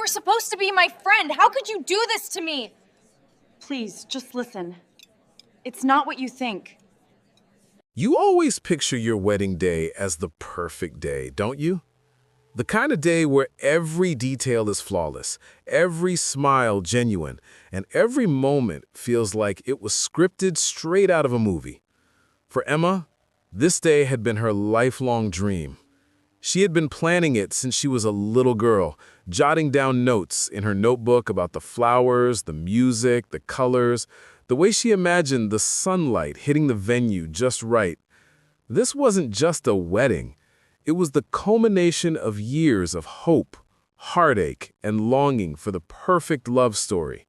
were supposed to be my friend. How could you do this to me? Please, just listen. It's not what you think. You always picture your wedding day as the perfect day, don't you? The kind of day where every detail is flawless, every smile genuine, and every moment feels like it was scripted straight out of a movie. For Emma, this day had been her lifelong dream. She had been planning it since she was a little girl, jotting down notes in her notebook about the flowers, the music, the colors, the way she imagined the sunlight hitting the venue just right. This wasn't just a wedding. It was the culmination of years of hope, heartache, and longing for the perfect love story.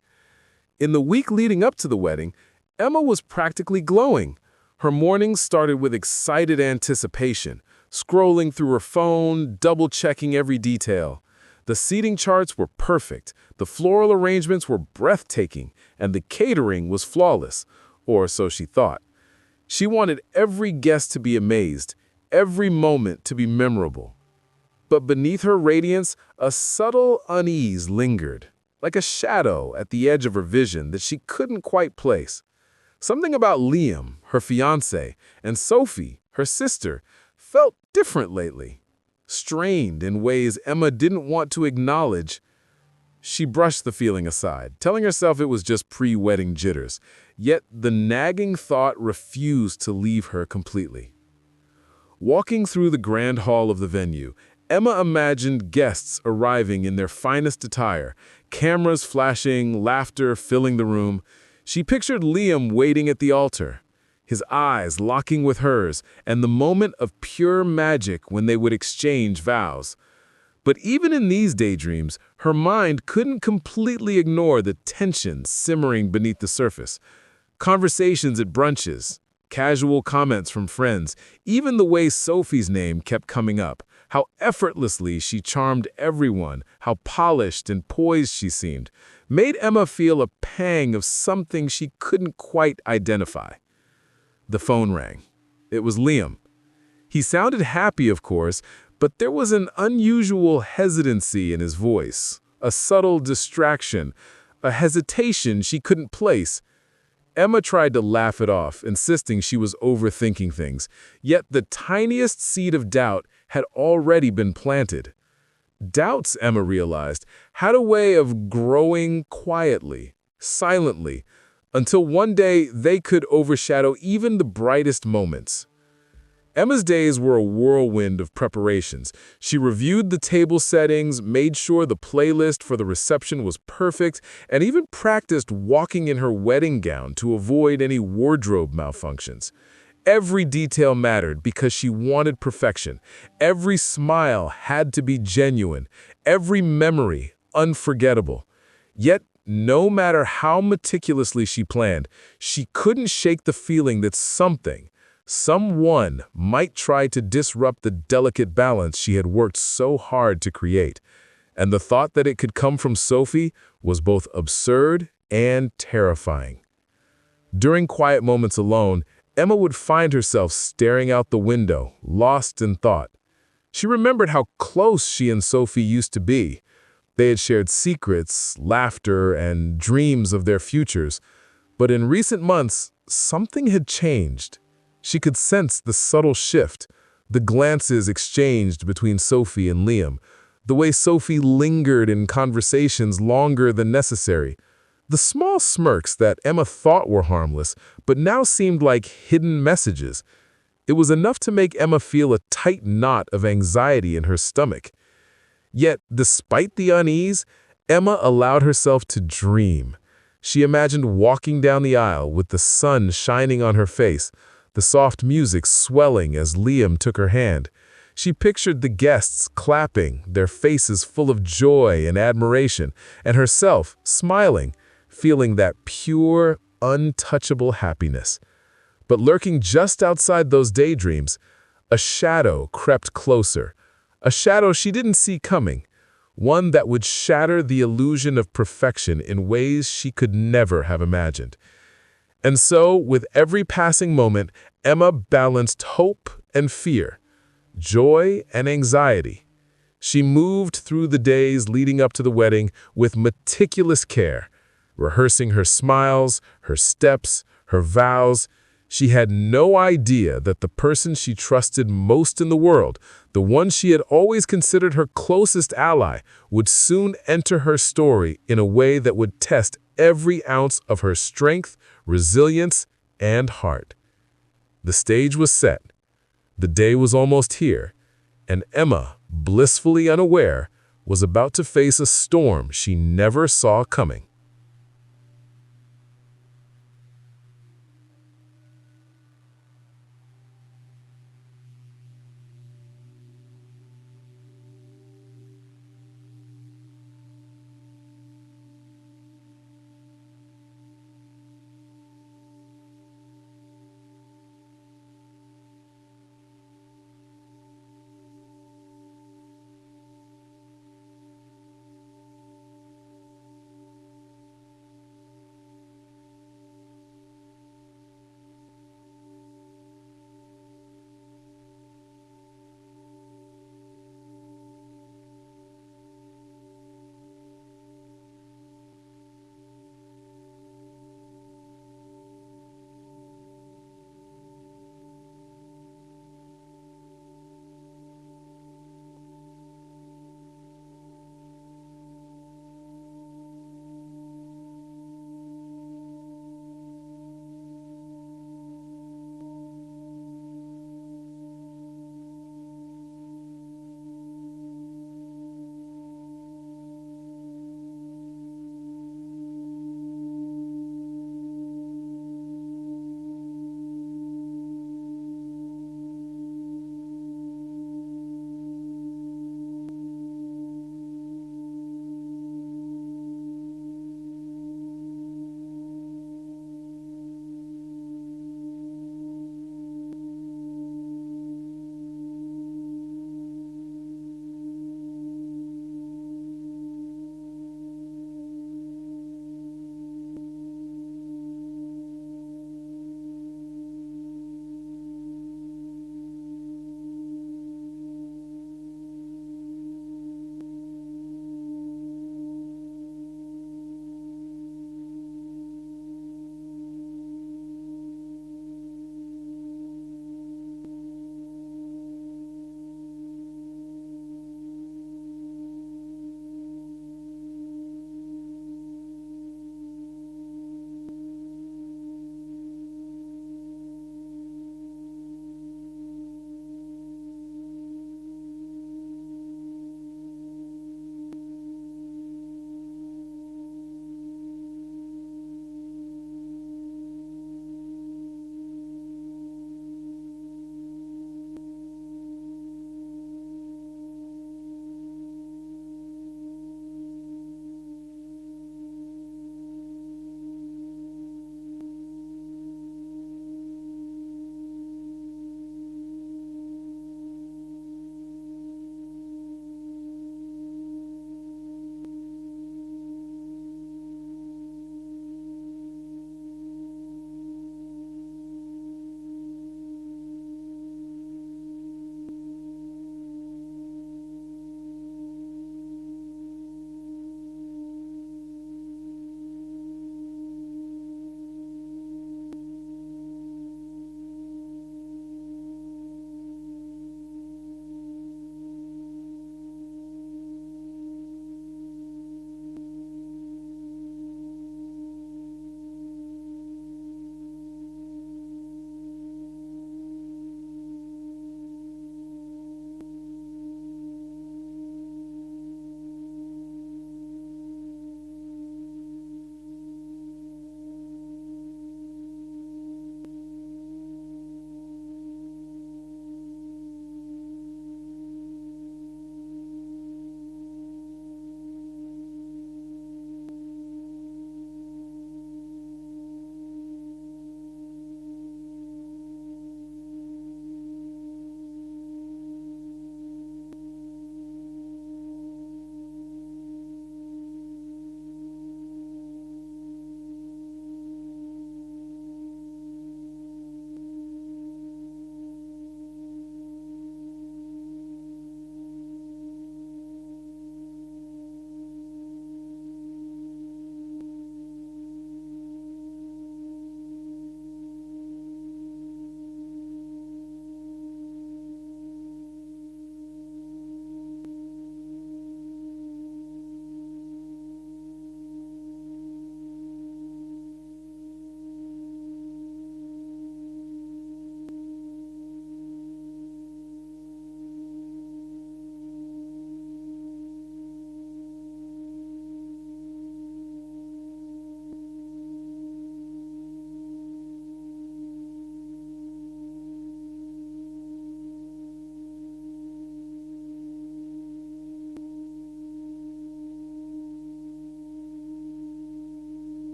In the week leading up to the wedding, Emma was practically glowing. Her mornings started with excited anticipation, scrolling through her phone, double-checking every detail. The seating charts were perfect, the floral arrangements were breathtaking, and the catering was flawless, or so she thought. She wanted every guest to be amazed, every moment to be memorable. But beneath her radiance, a subtle unease lingered, like a shadow at the edge of her vision that she couldn't quite place. Something about Liam, her fiancé, and Sophie, her sister, felt different lately, strained in ways Emma didn't want to acknowledge. She brushed the feeling aside, telling herself it was just pre-wedding jitters, yet the nagging thought refused to leave her completely. Walking through the grand hall of the venue, Emma imagined guests arriving in their finest attire, cameras flashing, laughter filling the room. She pictured Liam waiting at the altar, his eyes locking with hers, and the moment of pure magic when they would exchange vows. But even in these daydreams, her mind couldn't completely ignore the tension simmering beneath the surface. Conversations at brunches, casual comments from friends, even the way Sophie's name kept coming up, how effortlessly she charmed everyone, how polished and poised she seemed, made Emma feel a pang of something she couldn't quite identify. The phone rang. It was Liam. He sounded happy, of course, but there was an unusual hesitancy in his voice, a subtle distraction, a hesitation she couldn't place. Emma tried to laugh it off, insisting she was overthinking things, yet the tiniest seed of doubt had already been planted. Doubts, Emma realized, had a way of growing quietly, silently, until one day they could overshadow even the brightest moments. Emma's days were a whirlwind of preparations. She reviewed the table settings, made sure the playlist for the reception was perfect, and even practiced walking in her wedding gown to avoid any wardrobe malfunctions. Every detail mattered because she wanted perfection. Every smile had to be genuine, every memory unforgettable. Yet, no matter how meticulously she planned, she couldn't shake the feeling that someone might try to disrupt the delicate balance she had worked so hard to create. And the thought that it could come from Sophie was both absurd and terrifying. During quiet moments alone, Emma would find herself staring out the window, lost in thought. She remembered how close she and Sophie used to be. They had shared secrets, laughter, and dreams of their futures. But in recent months, something had changed. She could sense the subtle shift, the glances exchanged between Sophie and Liam, the way Sophie lingered in conversations longer than necessary, the small smirks that Emma thought were harmless but now seemed like hidden messages. It was enough to make Emma feel a tight knot of anxiety in her stomach. Yet, despite the unease, Emma allowed herself to dream. She imagined walking down the aisle with the sun shining on her face, the soft music swelling as Liam took her hand. She pictured the guests clapping, their faces full of joy and admiration, and herself smiling, feeling that pure, untouchable happiness. But lurking just outside those daydreams, a shadow crept closer, a shadow she didn't see coming, one that would shatter the illusion of perfection in ways she could never have imagined. And so, with every passing moment, Emma balanced hope and fear, joy and anxiety. She moved through the days leading up to the wedding with meticulous care, rehearsing her smiles, her steps, her vows. She had no idea that the person she trusted most in the world, the one she had always considered her closest ally, would soon enter her story in a way that would test every ounce of her strength, resilience, and heart. The stage was set. The day was almost here, and Emma, blissfully unaware, was about to face a storm she never saw coming.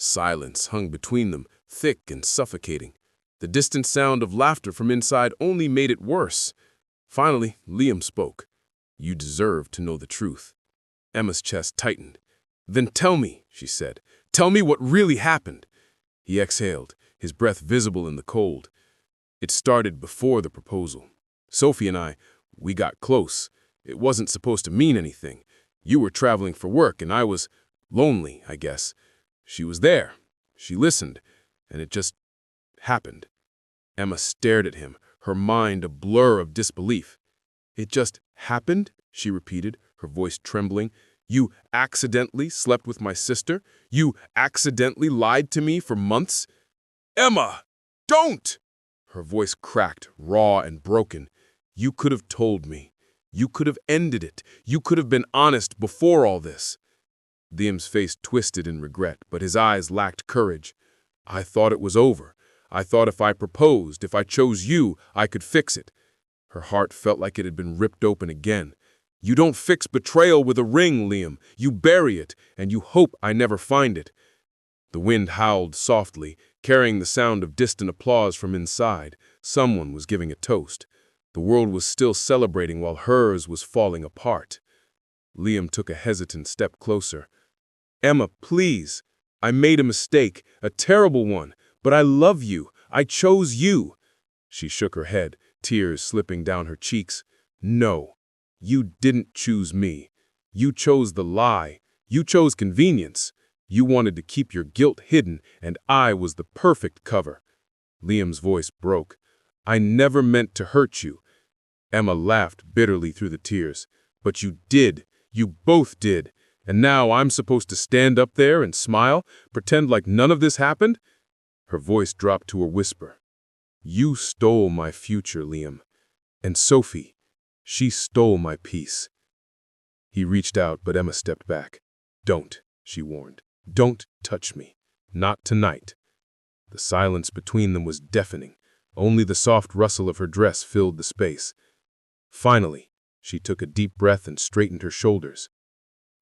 Silence hung between them, thick and suffocating. The distant sound of laughter from inside only made it worse. Finally, Liam spoke. "You deserve to know the truth." Emma's chest tightened. "Then tell me," she said. "Tell me what really happened." He exhaled, his breath visible in the cold. "It started before the proposal. Sophie and we got close. It wasn't supposed to mean anything. You were traveling for work, and I was lonely, I guess. She was there. She listened, and it just happened." Emma stared at him, her mind a blur of disbelief. "It just happened?" she repeated, her voice trembling. "You accidentally slept with my sister? You accidentally lied to me for months?" "Emma, don't!" Her voice cracked, raw and broken. "You could have told me. You could have ended it. You could have been honest before all this." Liam's face twisted in regret, but his eyes lacked courage. "I thought it was over. I thought if I proposed, if I chose you, I could fix it." Her heart felt like it had been ripped open again. "You don't fix betrayal with a ring, Liam. You bury it, and you hope I never find it." The wind howled softly, carrying the sound of distant applause from inside. Someone was giving a toast. The world was still celebrating while hers was falling apart. Liam took a hesitant step closer. "Emma, please. I made a mistake, a terrible one, but I love you. I chose you." She shook her head, tears slipping down her cheeks. "No, you didn't choose me. You chose the lie. You chose convenience. You wanted to keep your guilt hidden, and I was the perfect cover." Liam's voice broke. "I never meant to hurt you." Emma laughed bitterly through the tears. "But you did. You both did. And now I'm supposed to stand up there and smile, pretend like none of this happened?" Her voice dropped to a whisper. "You stole my future, Liam. And Sophie, she stole my peace." He reached out, but Emma stepped back. "Don't," she warned. "Don't touch me. Not tonight." The silence between them was deafening. Only the soft rustle of her dress filled the space. Finally, she took a deep breath and straightened her shoulders.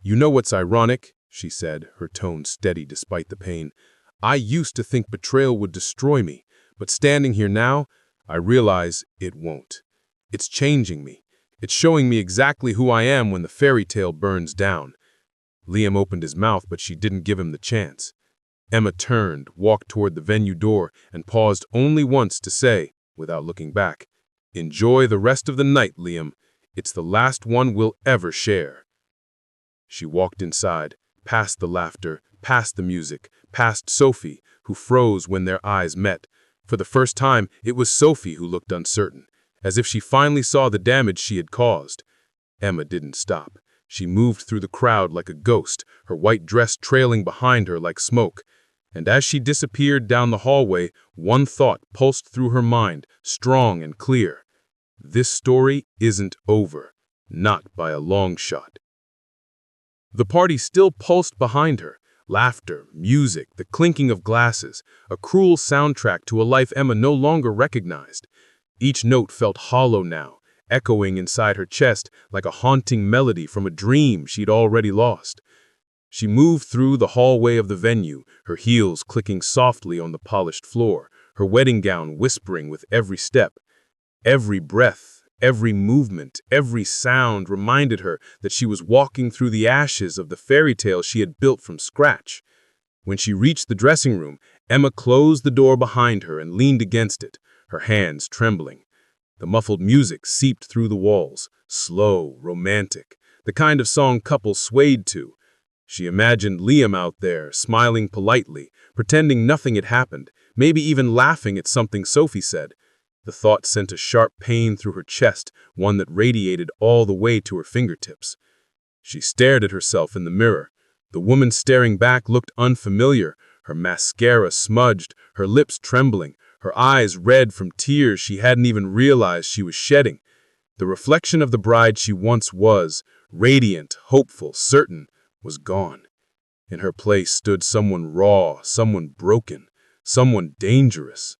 "You know what's ironic?" she said, her tone steady despite the pain. "I used to think betrayal would destroy me, but standing here now, I realize it won't. It's changing me. It's showing me exactly who I am when the fairy tale burns down." Liam opened his mouth, but she didn't give him the chance. Emma turned, walked toward the venue door, and paused only once to say, without looking back, "Enjoy the rest of the night, Liam. It's the last one we'll ever share." She walked inside, past the laughter, past the music, past Sophie, who froze when their eyes met. For the first time, it was Sophie who looked uncertain, as if she finally saw the damage she had caused. Emma didn't stop. She moved through the crowd like a ghost, her white dress trailing behind her like smoke. And as she disappeared down the hallway, one thought pulsed through her mind, strong and clear. This story isn't over, not by a long shot. The party still pulsed behind her. Laughter, music, the clinking of glasses, a cruel soundtrack to a life Emma no longer recognized. Each note felt hollow now, echoing inside her chest like a haunting melody from a dream she'd already lost. She moved through the hallway of the venue, her heels clicking softly on the polished floor, her wedding gown whispering with every step. Every breath, every movement, every sound reminded her that she was walking through the ashes of the fairy tale she had built from scratch. When she reached the dressing room, Emma closed the door behind her and leaned against it, her hands trembling. The muffled music seeped through the walls, slow, romantic, the kind of song couples swayed to. She imagined Liam out there, smiling politely, pretending nothing had happened, maybe even laughing at something Sophie said. The thought sent a sharp pain through her chest, one that radiated all the way to her fingertips. She stared at herself in the mirror. The woman staring back looked unfamiliar, her mascara smudged, her lips trembling, her eyes red from tears she hadn't even realized she was shedding. The reflection of the bride she once was, radiant, hopeful, certain, was gone. In her place stood someone raw, someone broken, someone dangerous.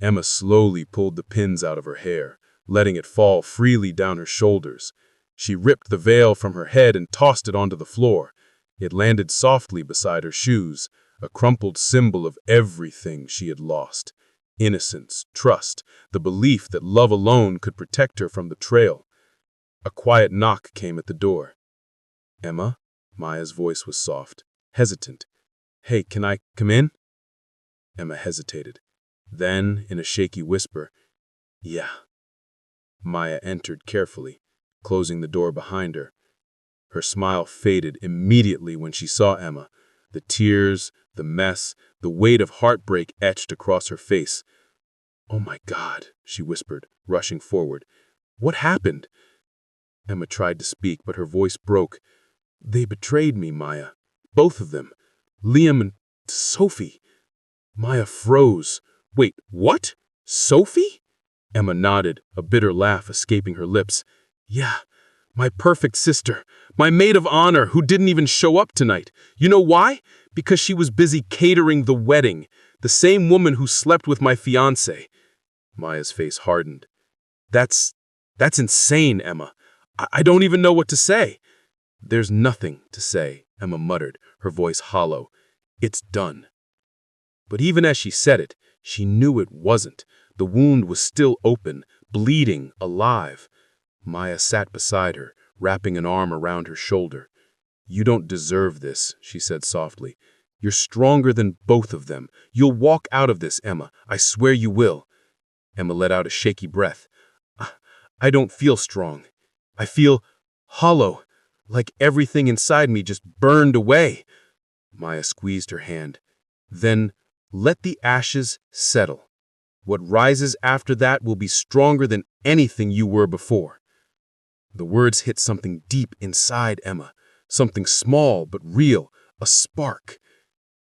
Emma slowly pulled the pins out of her hair, letting it fall freely down her shoulders. She ripped the veil from her head and tossed it onto the floor. It landed softly beside her shoes, a crumpled symbol of everything she had lost. Innocence, trust, the belief that love alone could protect her from betrayal. A quiet knock came at the door. "Emma?" Maya's voice was soft, hesitant. "Hey, can I come in?" Emma hesitated. Then, in a shaky whisper, "Yeah." Maya entered carefully, closing the door behind her. Her smile faded immediately when she saw Emma. The tears, the mess, the weight of heartbreak etched across her face. "Oh my God," she whispered, rushing forward. "What happened?" Emma tried to speak, but her voice broke. "They betrayed me, Maya. Both of them. Liam and Sophie." Maya froze. "Wait, what? Sophie?" Emma nodded, a bitter laugh escaping her lips. "Yeah, my perfect sister, my maid of honor who didn't even show up tonight. You know why? Because she was busy catering the wedding, the same woman who slept with my fiancé." Maya's face hardened. That's insane, Emma. I don't even know what to say." "There's nothing to say," Emma muttered, her voice hollow. "It's done." But even as she said it, she knew it wasn't. The wound was still open, bleeding, alive. Maya sat beside her, wrapping an arm around her shoulder. "You don't deserve this," she said softly. "You're stronger than both of them. You'll walk out of this, Emma. I swear you will." Emma let out a shaky breath. "I don't feel strong. I feel hollow, like everything inside me just burned away." Maya squeezed her hand. "Then let the ashes settle. What rises after that will be stronger than anything you were before." The words hit something deep inside Emma, something small but real, a spark.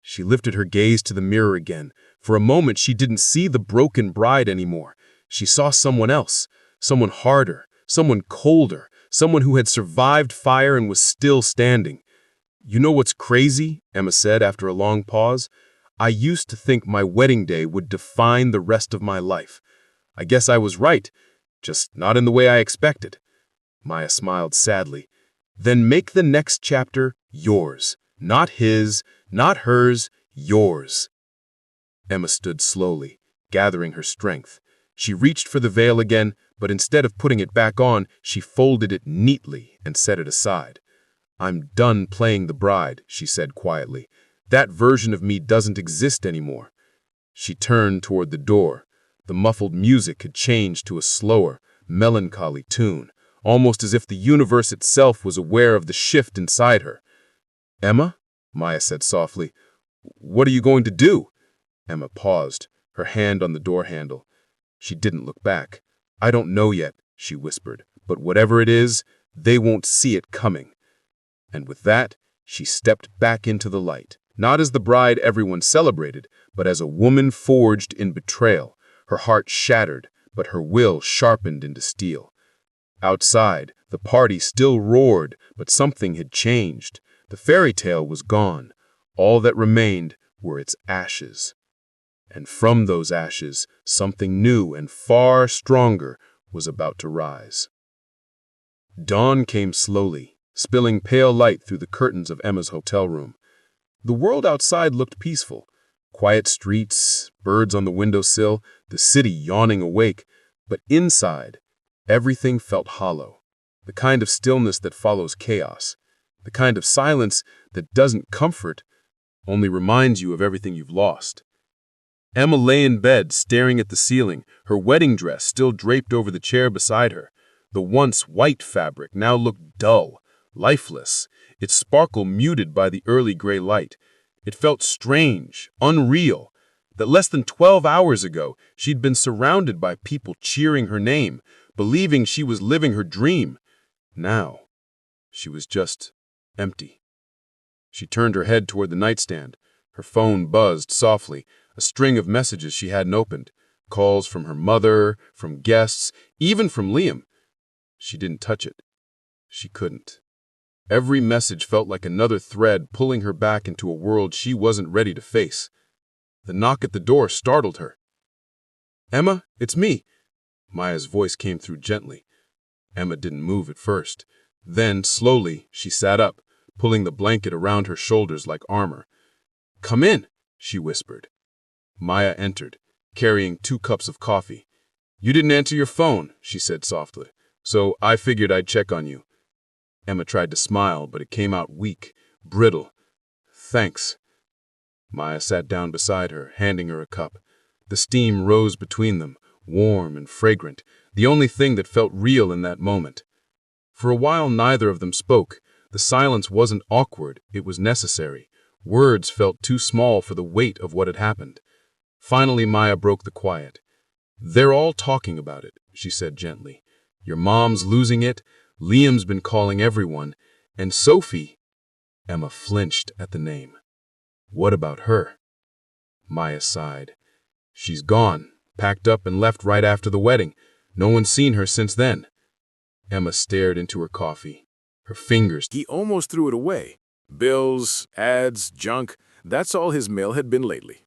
She lifted her gaze to the mirror again. For a moment, she didn't see the broken bride anymore. She saw someone else, someone harder, someone colder, someone who had survived fire and was still standing. "You know what's crazy?" Emma said after a long pause. "I used to think my wedding day would define the rest of my life. I guess I was right, just not in the way I expected." Maya smiled sadly. "Then make the next chapter yours. Not his, not hers, yours." Emma stood slowly, gathering her strength. She reached for the veil again, but instead of putting it back on, she folded it neatly and set it aside. "I'm done playing the bride," she said quietly. "That version of me doesn't exist anymore." She turned toward the door. The muffled music had changed to a slower, melancholy tune, almost as if the universe itself was aware of the shift inside her. "Emma?" Maya said softly. "What are you going to do?" Emma paused, her hand on the door handle. She didn't look back. "I don't know yet," she whispered, "but whatever it is, they won't see it coming." And with that, she stepped back into the light, not as the bride everyone celebrated, but as a woman forged in betrayal, her heart shattered, but her will sharpened into steel. Outside, the party still roared, but something had changed. The fairy tale was gone. All that remained were its ashes. And from those ashes, something new and far stronger was about to rise. Dawn came slowly, spilling pale light through the curtains of Emma's hotel room. The world outside looked peaceful. Quiet streets, birds on the windowsill, the city yawning awake. But inside, everything felt hollow. The kind of stillness that follows chaos. The kind of silence that doesn't comfort, only reminds you of everything you've lost. Emma lay in bed, staring at the ceiling, her wedding dress still draped over the chair beside her. The once white fabric now looked dull, lifeless, its sparkle muted by the early gray light. It felt strange, unreal, that less than 12 hours ago she'd been surrounded by people cheering her name, believing she was living her dream. Now, she was just empty. She turned her head toward the nightstand. Her phone buzzed softly, a string of messages she hadn't opened. Calls from her mother, from guests, even from Liam. She didn't touch it. She couldn't. Every message felt like another thread pulling her back into a world she wasn't ready to face. The knock at the door startled her. "Emma, it's me." Maya's voice came through gently. Emma didn't move at first. Then, slowly, she sat up, pulling the blanket around her shoulders like armor. "Come in," she whispered. Maya entered, carrying 2 cups of coffee. "You didn't answer your phone," she said softly, "so I figured I'd check on you." Emma tried to smile, but it came out weak, brittle. "Thanks." Maya sat down beside her, handing her a cup. The steam rose between them, warm and fragrant, the only thing that felt real in that moment. For a while neither of them spoke. The silence wasn't awkward, it was necessary. Words felt too small for the weight of what had happened. Finally Maya broke the quiet. "They're all talking about it," she said gently. "Your mom's losing it, Liam's been calling everyone, and Sophie—" Emma flinched at the name. "What about her?" Maya sighed. "She's gone, packed up and left right after the wedding. No one's seen her since then." Emma stared into her coffee. Her fingers— He almost threw it away. Bills, ads, junk, that's all his mail had been lately.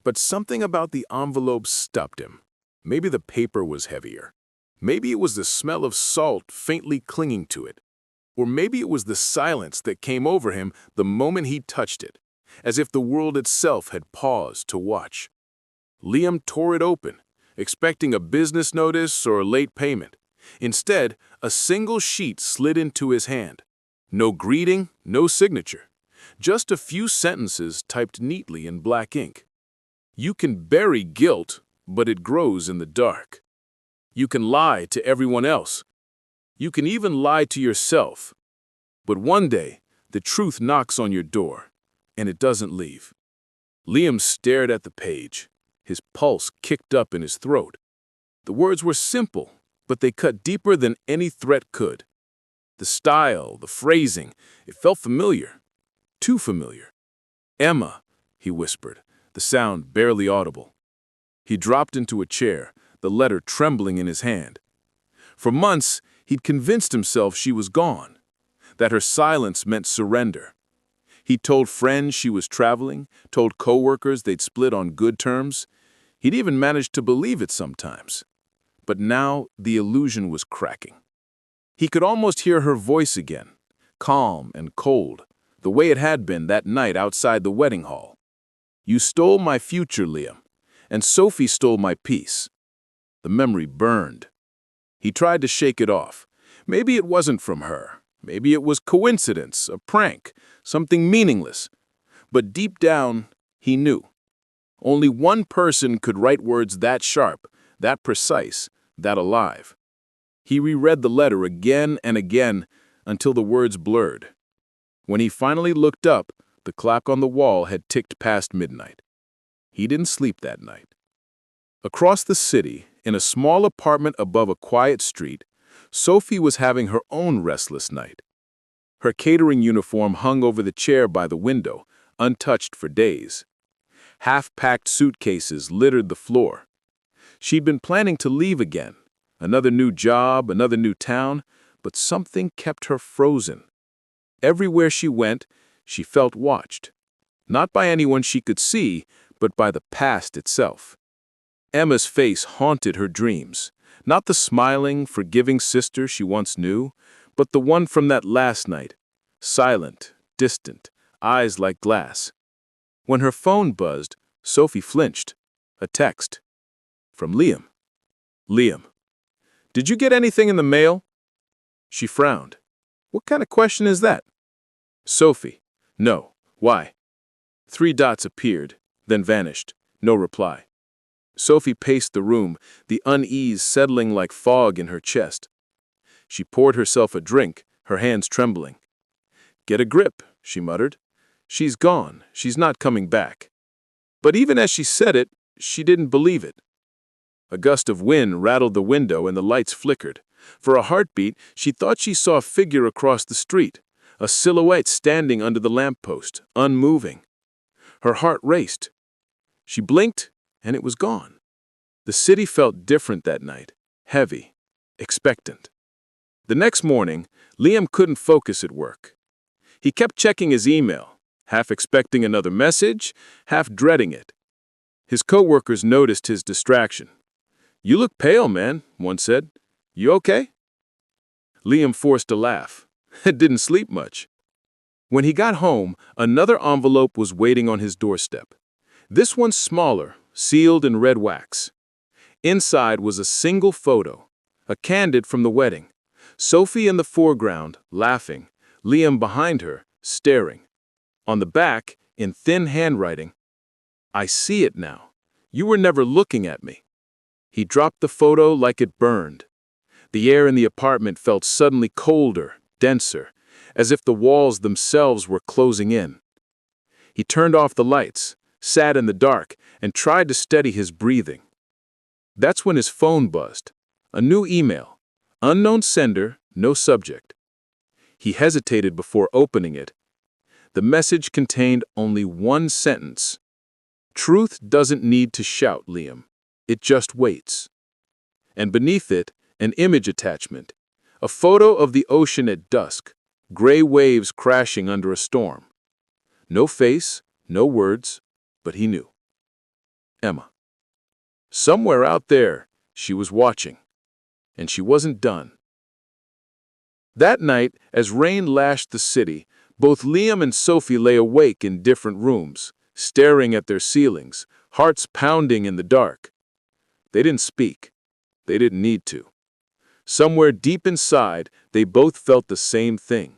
But something about the envelope stopped him. Maybe the paper was heavier. Maybe it was the smell of salt faintly clinging to it. Or maybe it was the silence that came over him the moment he touched it, as if the world itself had paused to watch. Liam tore it open, expecting a business notice or a late payment. Instead, a single sheet slid into his hand. No greeting, no signature. Just a few sentences typed neatly in black ink. "You can bury guilt, but it grows in the dark. You can lie to everyone else. You can even lie to yourself. But one day, the truth knocks on your door, and it doesn't leave." Liam stared at the page. His pulse kicked up in his throat. The words were simple, but they cut deeper than any threat could. The style, the phrasing, it felt familiar. Too familiar. "Emma," he whispered, the sound barely audible. He dropped into a chair, the letter trembling in his hand. For months, he'd convinced himself she was gone, that her silence meant surrender. He'd told friends she was traveling, told coworkers they'd split on good terms. He'd even managed to believe it sometimes. But now the illusion was cracking. He could almost hear her voice again, calm and cold, the way it had been that night outside the wedding hall. "You stole my future, Liam, and Sophie stole my peace." The memory burned. He tried to shake it off. Maybe it wasn't from her. Maybe it was coincidence, a prank, something meaningless. But deep down, he knew. Only one person could write words that sharp, that precise, that alive. He reread the letter again and again until the words blurred. When he finally looked up, the clock on the wall had ticked past midnight. He didn't sleep that night. Across the city, in a small apartment above a quiet street, Sophie was having her own restless night. Her catering uniform hung over the chair by the window, untouched for days. Half-packed suitcases littered the floor. She'd been planning to leave again, another new job, another new town, but something kept her frozen. Everywhere she went, she felt watched. Not by anyone she could see, but by the past itself. Emma's face haunted her dreams. Not the smiling, forgiving sister she once knew, but the one from that last night. Silent, distant, eyes like glass. When her phone buzzed, Sophie flinched. A text. From Liam. "Liam, did you get anything in the mail?" She frowned. "What kind of question is that?" "Sophie, no. Why?" 3 dots appeared, then vanished. No reply. Sophie paced the room, the unease settling like fog in her chest. She poured herself a drink, her hands trembling. "Get a grip," she muttered. "She's gone. She's not coming back." But even as she said it, she didn't believe it. A gust of wind rattled the window and the lights flickered. For a heartbeat, she thought she saw a figure across the street, a silhouette standing under the lamppost, unmoving. Her heart raced. She blinked, and it was gone. The city felt different that night, heavy, expectant. The next morning, Liam couldn't focus at work. He kept checking his email, half expecting another message, half dreading it. His coworkers noticed his distraction. "You look pale, man," one said. "You okay?" Liam forced a laugh. Didn't sleep much. When he got home, another envelope was waiting on his doorstep. This one smaller, sealed in red wax. Inside was a single photo, a candid from the wedding. Sophie in the foreground, laughing, Liam behind her, staring. On the back, in thin handwriting, "I see it now. You were never looking at me." He dropped the photo like it burned. The air in the apartment felt suddenly colder, denser, as if the walls themselves were closing in. He turned off the lights, sat in the dark, and tried to steady his breathing. That's when his phone buzzed. A new email. Unknown sender, no subject. He hesitated before opening it. The message contained only one sentence. "Truth doesn't need to shout, Liam. It just waits." And beneath it, an image attachment. A photo of the ocean at dusk, gray waves crashing under a storm. No face, no words, but he knew. Emma. Somewhere out there, she was watching. And she wasn't done. That night, as rain lashed the city, both Liam and Sophie lay awake in different rooms, staring at their ceilings, hearts pounding in the dark. They didn't speak. They didn't need to. Somewhere deep inside, they both felt the same thing.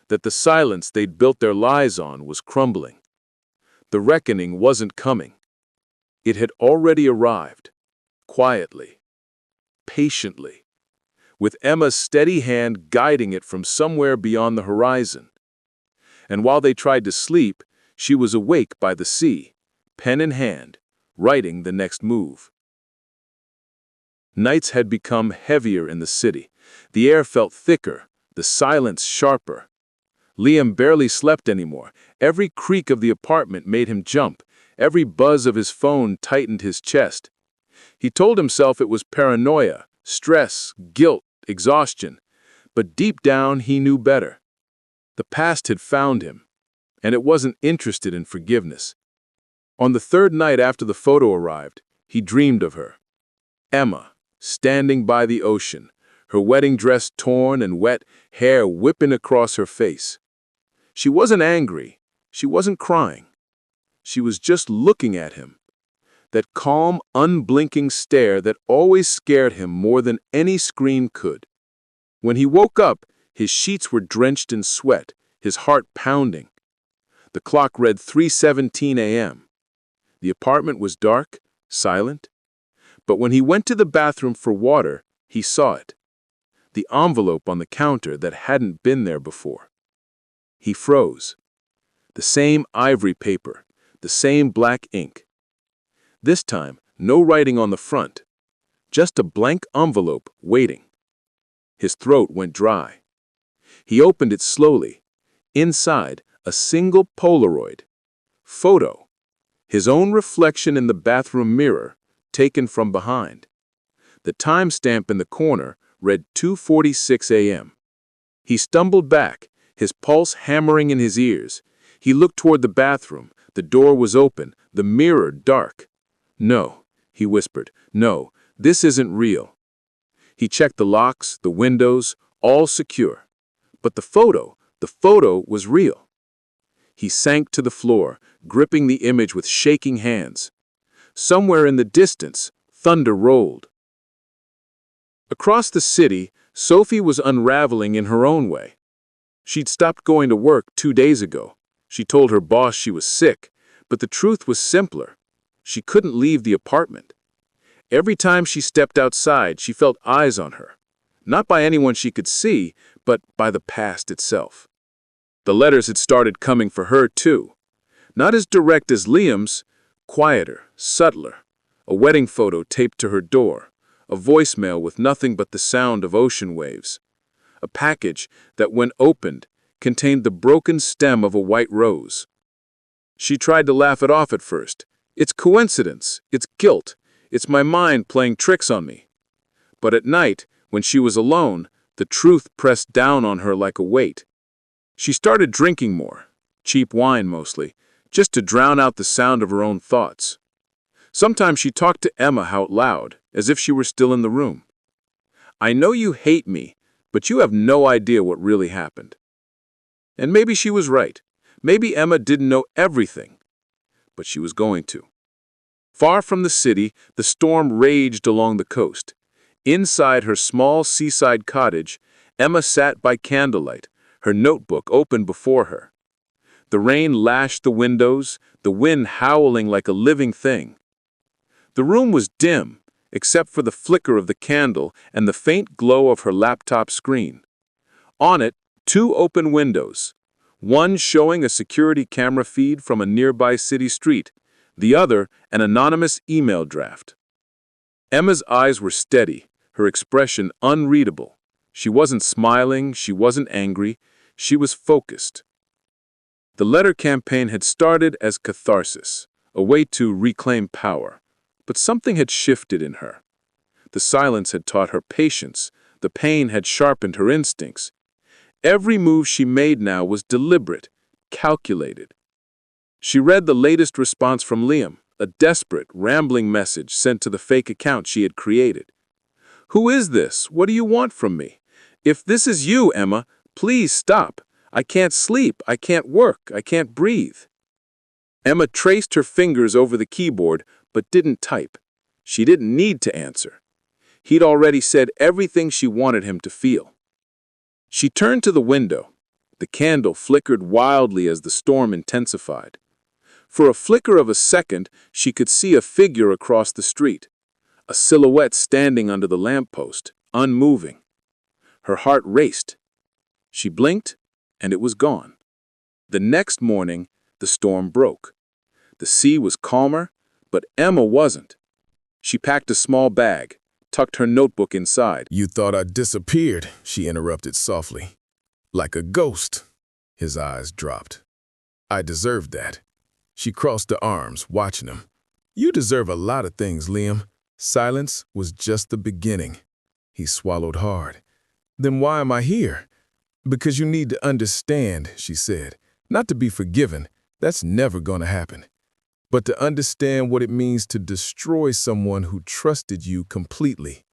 That the silence they'd built their lives on was crumbling. The reckoning wasn't coming. It had already arrived. Quietly. Patiently. With Emma's steady hand guiding it from somewhere beyond the horizon. And while they tried to sleep, she was awake by the sea, pen in hand, writing the next move. Nights had become heavier in the city. The air felt thicker, the silence sharper. Liam barely slept anymore. Every creak of the apartment made him jump. Every buzz of his phone tightened his chest. He told himself it was paranoia, stress, guilt, exhaustion. But deep down, he knew better. The past had found him, and it wasn't interested in forgiveness. On the third night after the photo arrived, he dreamed of her. Emma, standing by the ocean, her wedding dress torn and wet, hair whipping across her face. She wasn't angry. She wasn't crying. She was just looking at him. That calm, unblinking stare that always scared him more than any scream could. When he woke up, his sheets were drenched in sweat, his heart pounding. The clock read 3:17 a.m. The apartment was dark, silent. But when he went to the bathroom for water, he saw it. The envelope on the counter that hadn't been there before. He froze. The same ivory paper, the same black ink. This time, no writing on the front. Just a blank envelope waiting. His throat went dry. He opened it slowly. Inside, a single Polaroid. Photo. His own reflection in the bathroom mirror, taken from behind. The timestamp in the corner read 2:46 a.m. He stumbled back, his pulse hammering in his ears. He looked toward the bathroom. The door was open, the mirror dark. "No," he whispered. "No, this isn't real." He checked the locks, the windows, all secure. But the photo was real. He sank to the floor, gripping the image with shaking hands. Somewhere in the distance, thunder rolled. Across the city, Sophie was unraveling in her own way. She'd stopped going to work 2 days ago. She told her boss she was sick, but the truth was simpler. She couldn't leave the apartment. Every time she stepped outside, she felt eyes on her. Not by anyone she could see, but by the past itself. The letters had started coming for her, too. Not as direct as Liam's, quieter, subtler. A wedding photo taped to her door. A voicemail with nothing but the sound of ocean waves. A package that, when opened, contained the broken stem of a white rose. She tried to laugh it off at first. It's coincidence. It's guilt. It's my mind playing tricks on me. But at night, when she was alone, the truth pressed down on her like a weight. She started drinking more, cheap wine mostly, just to drown out the sound of her own thoughts. Sometimes she talked to Emma out loud, as if she were still in the room. "I know you hate me, but you have no idea what really happened." And maybe she was right. Maybe Emma didn't know everything, but she was going to. Far from the city, the storm raged along the coast. Inside her small seaside cottage, Emma sat by candlelight, her notebook open before her. The rain lashed the windows, the wind howling like a living thing. The room was dim, except for the flicker of the candle and the faint glow of her laptop screen. On it, two open windows, one showing a security camera feed from a nearby city street, the other an anonymous email draft. Emma's eyes were steady, her expression unreadable. She wasn't smiling, she wasn't angry, she was focused. The letter campaign had started as catharsis, a way to reclaim power, but something had shifted in her. The silence had taught her patience, the pain had sharpened her instincts. Every move she made now was deliberate, calculated. She read the latest response from Liam, a desperate, rambling message sent to the fake account she had created. "Who is this? What do you want from me? If this is you, Emma, please stop. I can't sleep, I can't work, I can't breathe." Emma traced her fingers over the keyboard, but didn't type. She didn't need to answer. He'd already said everything she wanted him to feel. She turned to the window. The candle flickered wildly as the storm intensified. For a flicker of a second, she could see a figure across the street, a silhouette standing under the lamppost, unmoving. Her heart raced. She blinked, and it was gone. The next morning, the storm broke. The sea was calmer, but Emma wasn't. She packed a small bag, tucked her notebook inside. "You thought I disappeared," she interrupted softly. "Like a ghost." His eyes dropped. "I deserved that." She crossed her arms, watching him. "You deserve a lot of things, Liam." Silence was just the beginning. He swallowed hard. "Then why am I here?" "Because you need to understand," she said. "Not to be forgiven. That's never going to happen. But to understand what it means to destroy someone who trusted you completely."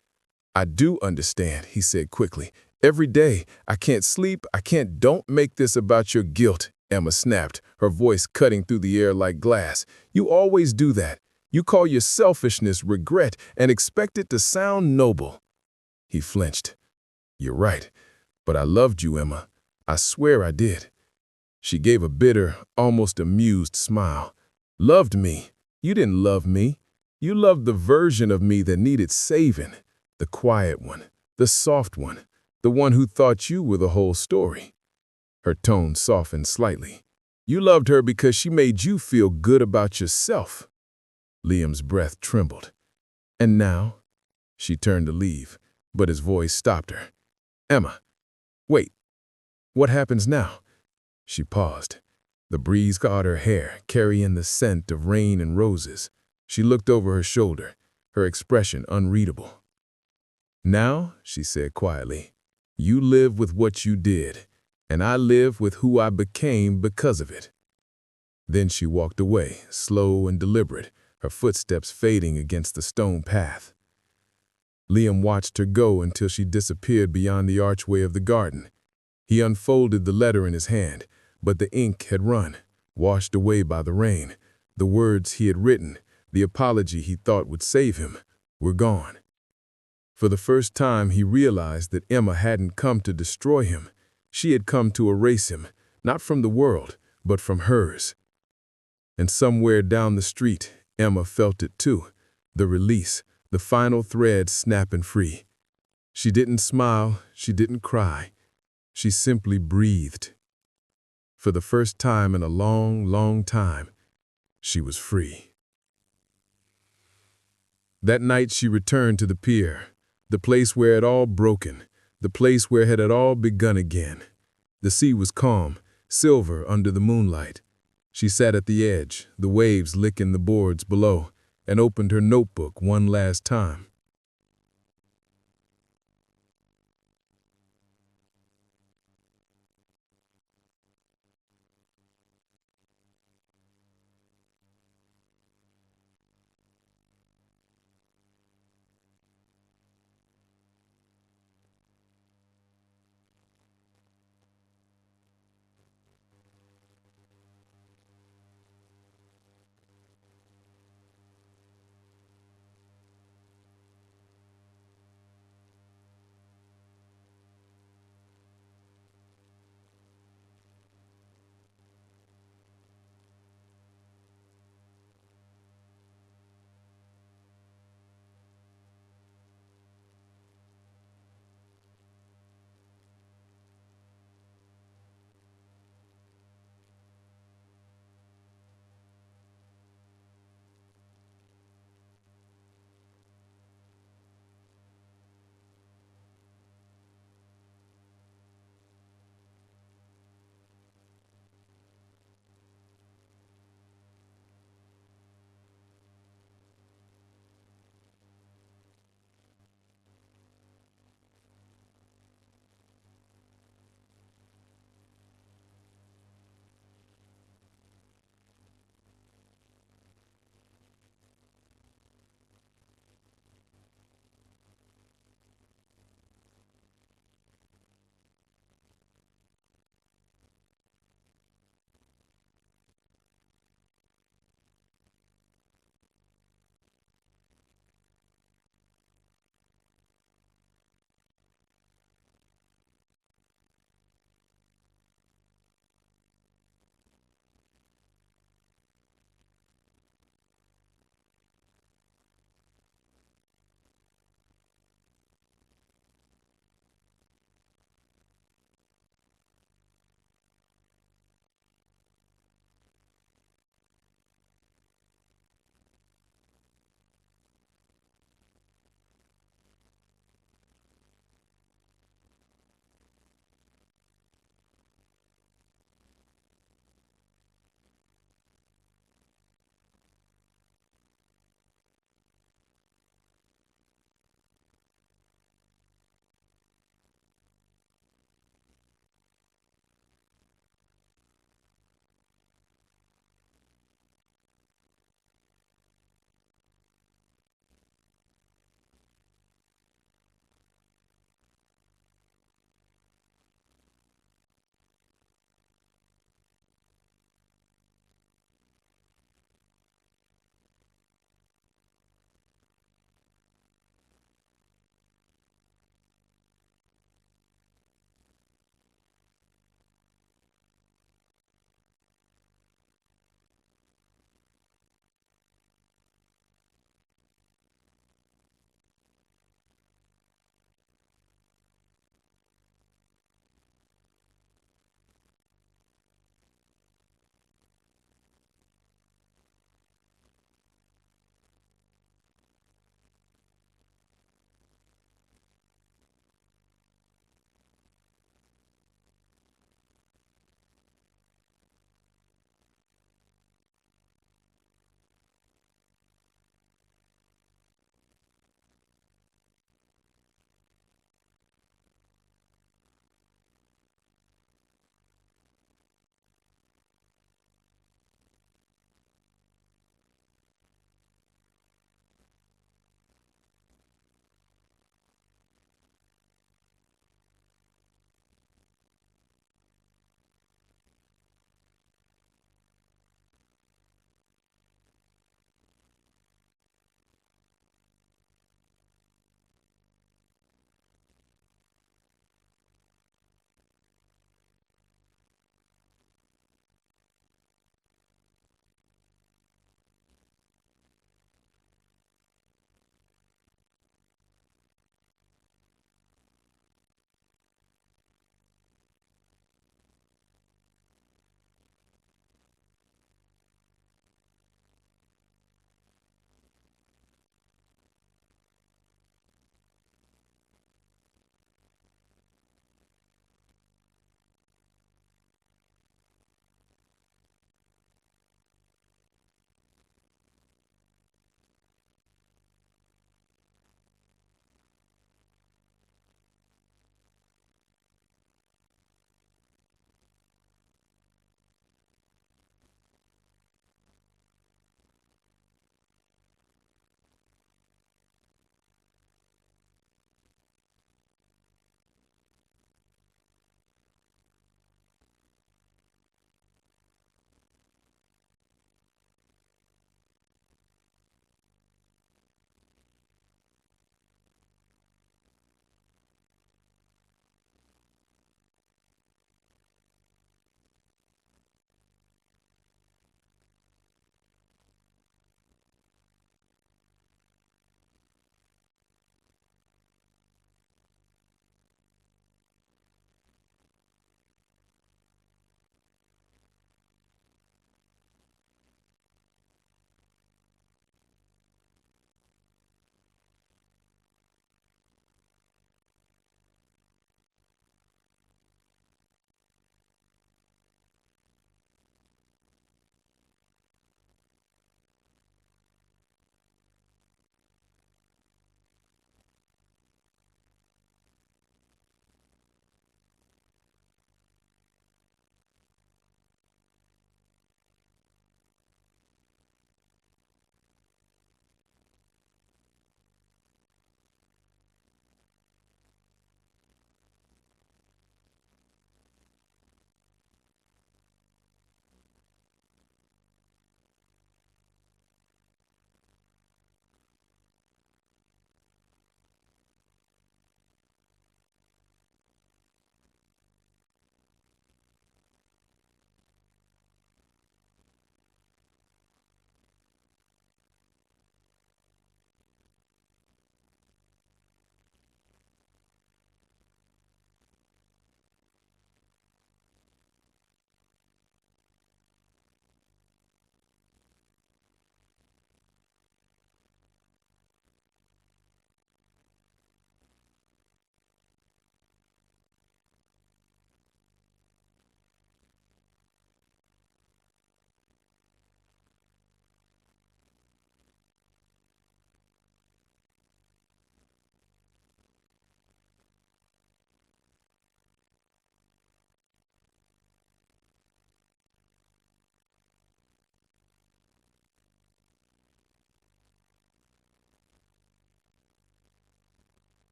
"I do understand," he said quickly. "Every day, I can't sleep, I can't." "Don't make this about your guilt," Emma snapped, her voice cutting through the air like glass. "You always do that. You call your selfishness regret and expect it to sound noble." He flinched. "You're right, but I loved you, Emma. I swear I did." She gave a bitter, almost amused smile. "Loved me? You didn't love me. You loved the version of me that needed saving. The quiet one, the soft one, the one who thought you were the whole story." Her tone softened slightly. "You loved her because she made you feel good about yourself." Liam's breath trembled. "And now?" She turned to leave, but his voice stopped her. "Emma, wait. What happens now?" She paused. The breeze caught her hair, carrying the scent of rain and roses. She looked over her shoulder, her expression unreadable. "Now," she said quietly, "you live with what you did, and I live with who I became because of it." Then she walked away, slow and deliberate, her footsteps fading against the stone path. Liam watched her go until she disappeared beyond the archway of the garden. He unfolded the letter in his hand, but the ink had run, washed away by the rain. The words he had written, the apology he thought would save him, were gone. For the first time, he realized that Emma hadn't come to destroy him. She had come to erase him, not from the world, but from hers. And somewhere down the street, Emma felt it too, the release, the final thread snapping free. She didn't smile, she didn't cry. She simply breathed. For the first time in a long, long time, she was free. That night she returned to the pier, the place where it had all broken, the place where it had all begun again. The sea was calm, silver under the moonlight. She sat at the edge, the waves licking the boards below, and opened her notebook one last time.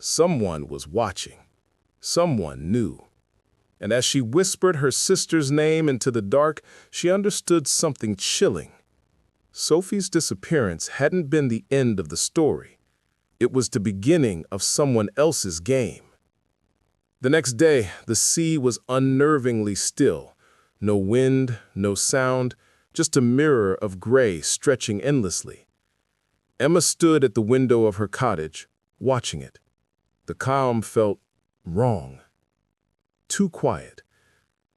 Someone was watching. Someone knew. And as she whispered her sister's name into the dark, she understood something chilling. Sophie's disappearance hadn't been the end of the story. It was the beginning of someone else's game. The next day, the sea was unnervingly still. No wind, no sound, just a mirror of gray stretching endlessly. Emma stood at the window of her cottage, watching it. The calm felt wrong. Too quiet,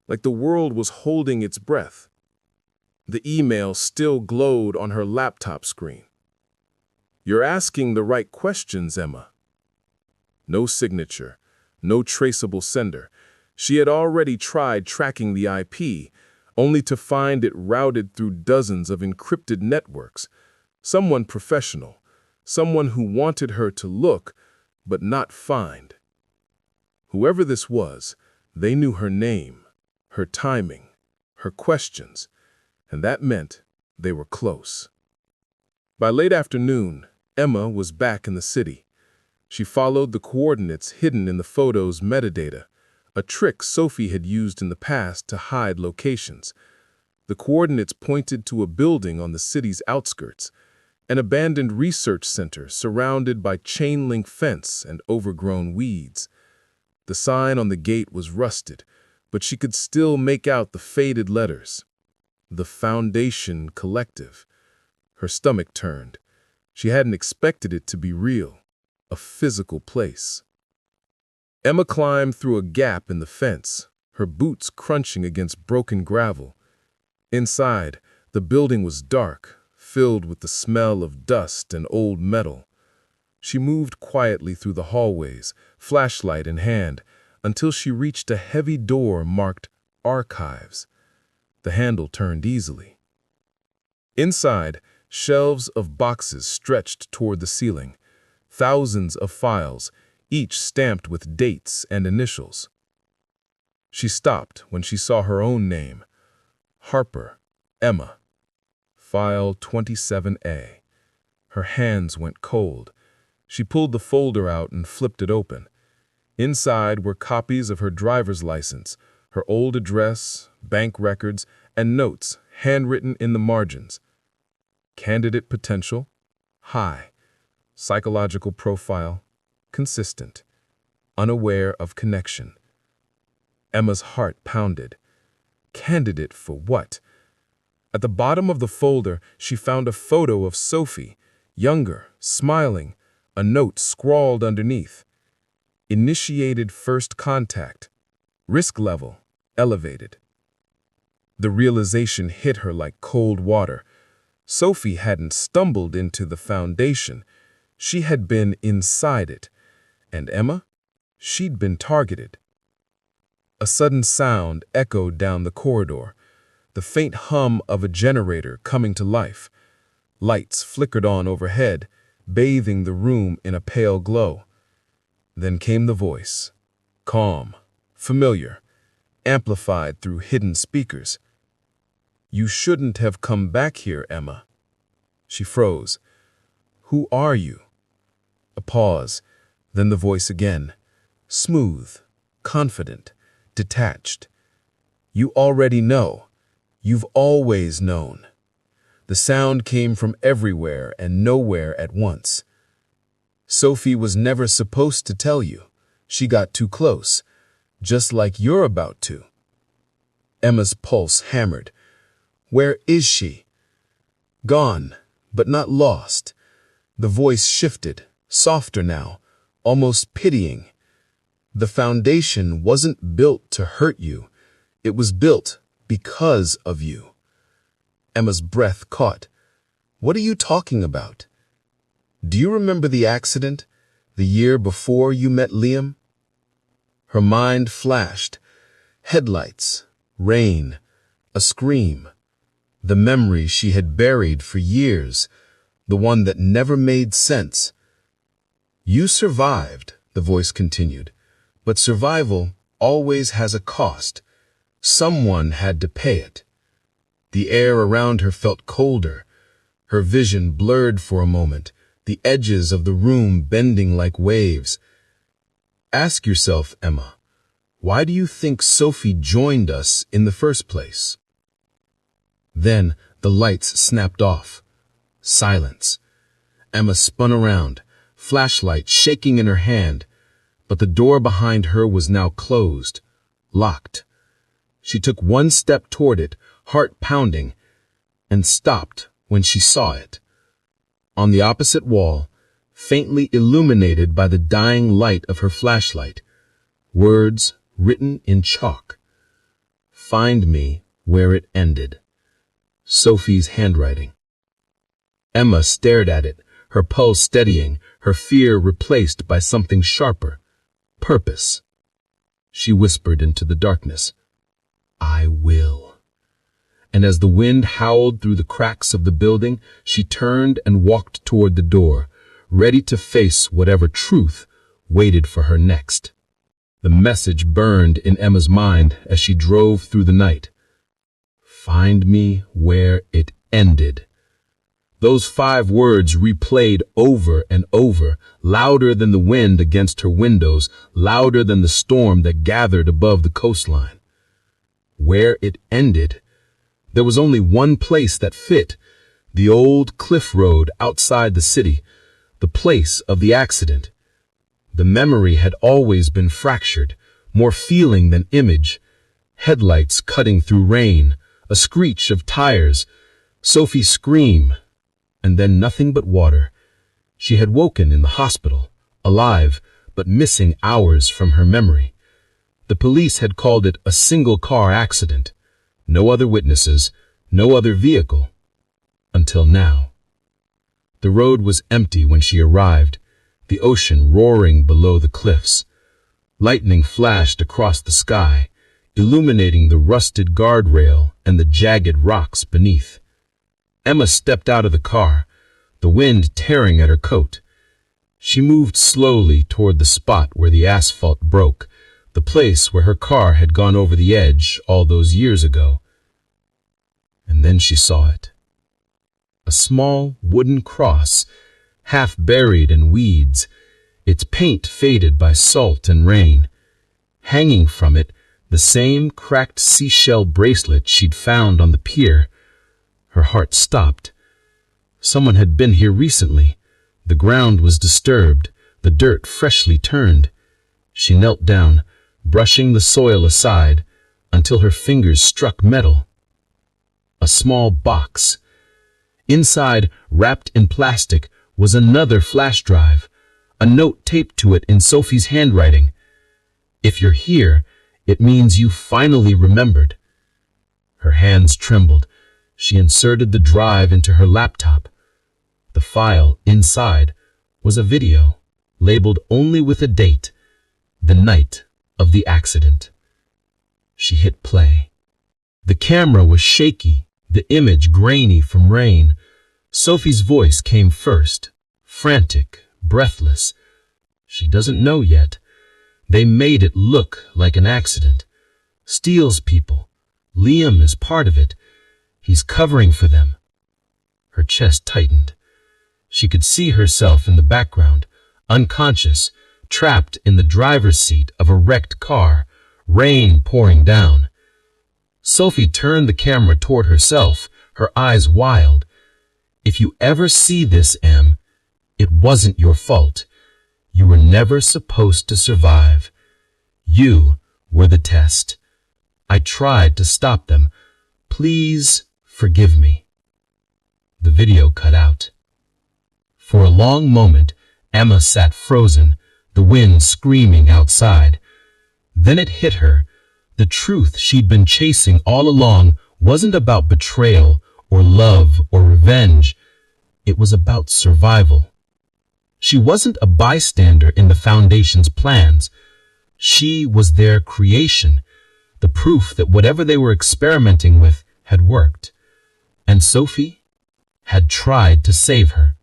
like the world was holding its breath. The email still glowed on her laptop screen. "You're asking the right questions, Emma." No signature, no traceable sender. She had already tried tracking the IP, only to find it routed through dozens of encrypted networks. Someone professional, someone who wanted her to look, but not find. Whoever this was, they knew her name, her timing, her questions, and that meant they were close. By late afternoon, Emma was back in the city. She followed the coordinates hidden in the photo's metadata, a trick Sophie had used in the past to hide locations. The coordinates pointed to a building on the city's outskirts, an abandoned research center surrounded by chain-link fence and overgrown weeds. The sign on the gate was rusted, but she could still make out the faded letters. The Foundation Collective. Her stomach turned. She hadn't expected it to be real, a physical place. Emma climbed through a gap in the fence, her boots crunching against broken gravel. Inside, the building was dark, filled with the smell of dust and old metal. She moved quietly through the hallways, flashlight in hand, until she reached a heavy door marked Archives. The handle turned easily. Inside, shelves of boxes stretched toward the ceiling, thousands of files, each stamped with dates and initials. She stopped when she saw her own name, Harper, Emma. File 27A. Her hands went cold. She pulled the folder out and flipped it open. Inside were copies of her driver's license, her old address, bank records, and notes handwritten in the margins. Candidate potential, high. Psychological profile, consistent. Unaware of connection. Emma's heart pounded. Candidate for what? At the bottom of the folder, she found a photo of Sophie, younger, smiling, a note scrawled underneath. Initiated first contact. Risk level, elevated. The realization hit her like cold water. Sophie hadn't stumbled into the Foundation. She had been inside it. And Emma? She'd been targeted. A sudden sound echoed down the corridor. The faint hum of a generator coming to life. Lights flickered on overhead, bathing the room in a pale glow. Then came the voice, calm, familiar, amplified through hidden speakers. "You shouldn't have come back here, Emma." She froze. "Who are you?" A pause, then the voice again, smooth, confident, detached. "You already know. You've always known." The sound came from everywhere and nowhere at once. "Sophie was never supposed to tell you. She got too close, just like you're about to." Emma's pulse hammered. "Where is she?" "Gone, but not lost." The voice shifted, softer now, almost pitying. "The Foundation wasn't built to hurt you. It was built because of you." Emma's breath caught. "What are you talking about? Do you remember the accident, the year before you met Liam?" Her mind flashed. Headlights, rain, a scream. The memory she had buried for years, the one that never made sense. "You survived," the voice continued, "but survival always has a cost. Someone had to pay it." The air around her felt colder. Her vision blurred for a moment, the edges of the room bending like waves. Ask yourself, Emma, why do you think Sophie joined us in the first place? Then the lights snapped off. Silence. Emma spun around, flashlight shaking in her hand, but the door behind her was now closed, locked. She took one step toward it, heart pounding, and stopped when she saw it. On the opposite wall, faintly illuminated by the dying light of her flashlight, words written in chalk. Find me where it ended. Sophie's handwriting. Emma stared at it, her pulse steadying, her fear replaced by something sharper. Purpose. She whispered into the darkness, I will. And as the wind howled through the cracks of the building, she turned and walked toward the door, ready to face whatever truth waited for her next. The message burned in Emma's mind as she drove through the night. Find me where it ended. Those 5 words replayed over and over, louder than the wind against her windows, louder than the storm that gathered above the coastline. Where it ended, there was only one place that fit, the old cliff road outside the city, the place of the accident. The memory had always been fractured, more feeling than image. Headlights cutting through rain, a screech of tires, Sophie's scream, and then nothing but water. She had woken in the hospital, alive, but missing hours from her memory. The police had called it a single-car accident. No other witnesses, no other vehicle. Until now. The road was empty when she arrived, the ocean roaring below the cliffs. Lightning flashed across the sky, illuminating the rusted guardrail and the jagged rocks beneath. Emma stepped out of the car, the wind tearing at her coat. She moved slowly toward the spot where the asphalt broke, the place where her car had gone over the edge all those years ago. And then she saw it. A small wooden cross, half buried in weeds, its paint faded by salt and rain. Hanging from it, the same cracked seashell bracelet she'd found on the pier. Her heart stopped. Someone had been here recently. The ground was disturbed, the dirt freshly turned. She knelt down, brushing the soil aside, until her fingers struck metal. A small box. Inside, wrapped in plastic, was another flash drive, a note taped to it in Sophie's handwriting. If you're here, it means you finally remembered. Her hands trembled. She inserted the drive into her laptop. The file inside was a video, labeled only with a date, the night of the accident. She hit play. The camera was shaky, the image grainy from rain. Sophie's voice came first, frantic, breathless. She doesn't know yet. They made it look like an accident. Steele's people. Liam is part of it. He's covering for them. Her chest tightened. She could see herself in the background, unconscious, trapped in the driver's seat of a wrecked car, rain pouring down. Sophie turned the camera toward herself, her eyes wild. If you ever see this, Em, it wasn't your fault. You were never supposed to survive. You were the test. I tried to stop them. Please forgive me. The video cut out. For a long moment, Emma sat frozen, the wind screaming outside. Then it hit her. The truth she'd been chasing all along wasn't about betrayal or love or revenge. It was about survival. She wasn't a bystander in the Foundation's plans. She was their creation, the proof that whatever they were experimenting with had worked. And Sophie had tried to save her.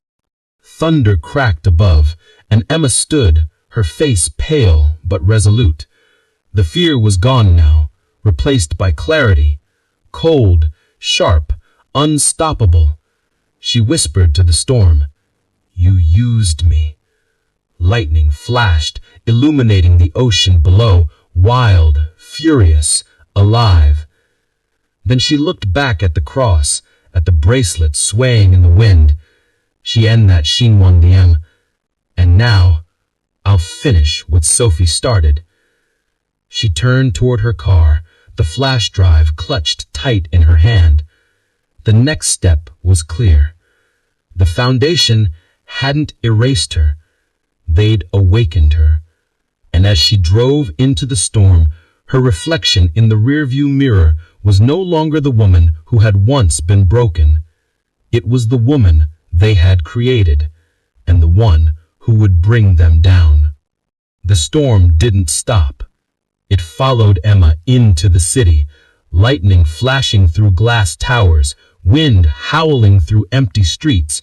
Thunder cracked above, and Emma stood, her face pale but resolute. The fear was gone now, replaced by clarity, cold, sharp, unstoppable. She whispered to the storm, "You used me. Lightning flashed, illuminating the ocean below, wild, furious, alive. Then she looked back at the cross, at the bracelet swaying in the wind. She and that Xinhuan Liang. And now, I'll finish what Sophie started. She turned toward her car, the flash drive clutched tight in her hand. The next step was clear. The foundation hadn't erased her. They'd awakened her. And as she drove into the storm, her reflection in the rearview mirror was no longer the woman who had once been broken. It was the woman they had created, and the one who would bring them down. The storm didn't stop. It followed Emma into the city, lightning flashing through glass towers, wind howling through empty streets,